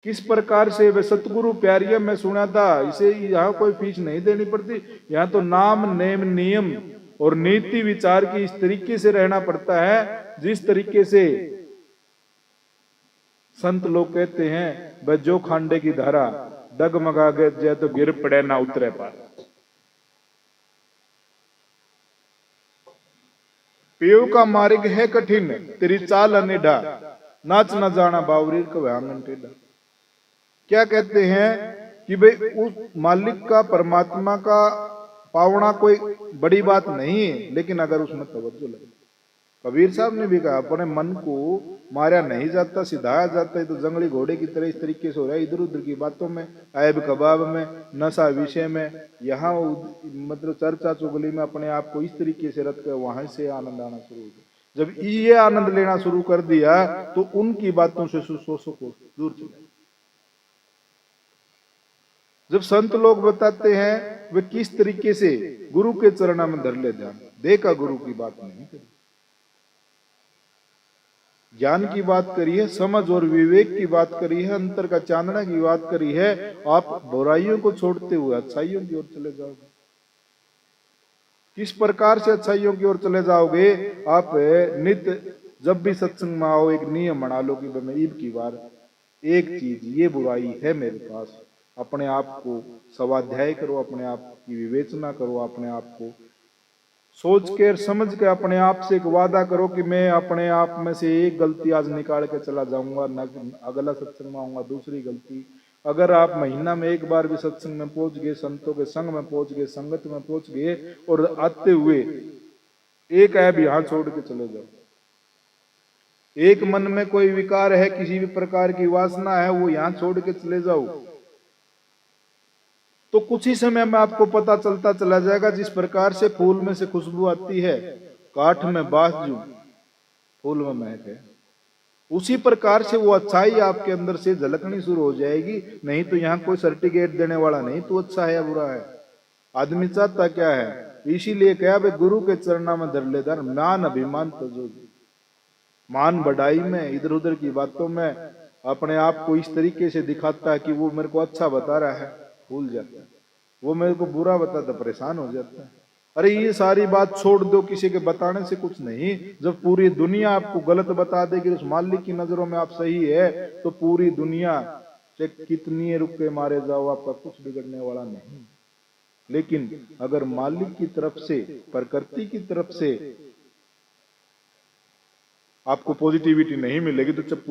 किस प्रकार से वे सतगुरु प्यारिया में सुना था, इसे यहाँ कोई फीस नहीं देनी पड़ती। यहाँ तो नाम नेम नियम और नीति विचार की इस तरीके से रहना पड़ता है जिस तरीके से संत लोग कहते हैं वह जो खांडे की धारा डगमगा गए तो गिर पड़े ना उतरे पार। पेव का मार्ग है कठिन तेरी चाल अनिढा, नाच न जाना बावरी को आंगन टेढ़ा। क्या कहते हैं कि भाई उस मालिक का परमात्मा का पावना कोई बड़ी बात नहीं है, लेकिन अगर उसमें तवज्जो लगे। कबीर साहब ने भी कहा अपने मन को मारा नहीं जाता, सिधाया जाता है तो जंगली घोड़े की तरह इस तरीके से हो रहा है, इधर उधर की बातों में, ऐब कबाब में, नशा विषय में, यहाँ मतलब चर्चा चुगली में अपने आप को इस तरीके से रख कर वहां से आनंद आना शुरू हो गया। जब ये आनंद लेना शुरू कर दिया तो उनकी बातों से सुशोषों को दूर चले। जब संत लोग बताते हैं वे किस तरीके से गुरु के चरणों में धर ले ध्यान, देखा गुरु की बात नहीं करी, ज्ञान की बात करी है, समझ और विवेक की बात करी है, अंतर का चांदना की बात करी है। आप बुराइयों को छोड़ते हुए अच्छाइयों की ओर चले जाओगे। किस प्रकार से अच्छाइयों की ओर चले जाओगे? आप नित्य जब भी सत्संग में आओ एक नियम बना लो कि मैं ईद की बार एक चीज ये बुराई है मेरे पास, अपने आप को स्वाध्याय करो, अपने आप की विवेचना करो, अपने आप को सोच के समझ के अपने आप से एक वादा करो कि मैं अपने आप में से एक गलती आज निकाल के चला जाऊंगा, न अगला सत्संग में आऊंगा दूसरी गलती। अगर आप महीना में एक बार भी सत्संग में पहुंच गए, संतों के संग में पहुंच गए, संगत में पहुंच गए और आते हुए एक ऐप यहां छोड़ के चले जाओ, एक मन में कोई विकार है, किसी भी प्रकार की वासना है, वो यहां छोड़ के चले जाओ, तो कुछ ही समय में आपको पता चलता चला जाएगा जिस प्रकार से फूल में से खुशबू आती है, काठ में बास जो फूल में महक है, उसी प्रकार से वो अच्छाई आपके अंदर से झलकनी शुरू हो जाएगी। नहीं तो यहाँ कोई सर्टिफिकेट देने वाला नहीं तू अच्छा है या बुरा है, आदमी चाहता क्या है। इसीलिए क्या भाई गुरु के चरणों में धर ले धर, मान अभिमान तजो, मान बढ़ाई में इधर उधर की बातों में अपने आप को इस तरीके से दिखाता है कि वो मेरे को अच्छा बता रहा है, भूल जाता है, वो मेरे को बुरा बताता परेशान हो जाता है। अरे ये सारी बात छोड़ दो, किसी के बताने से कुछ नहीं। जब पूरी दुनिया आपको गलत बता देगी, उस मालिक की नजरों में आप सही है, तो पूरी दुनिया से कितनी रुपए मारे जाओ आपका कुछ बिगड़ने वाला नहीं। लेकिन अगर मालिक की तरफ से, प्रकृति की तरफ से आपको पॉजिटिविटी नहीं मिलेगी तो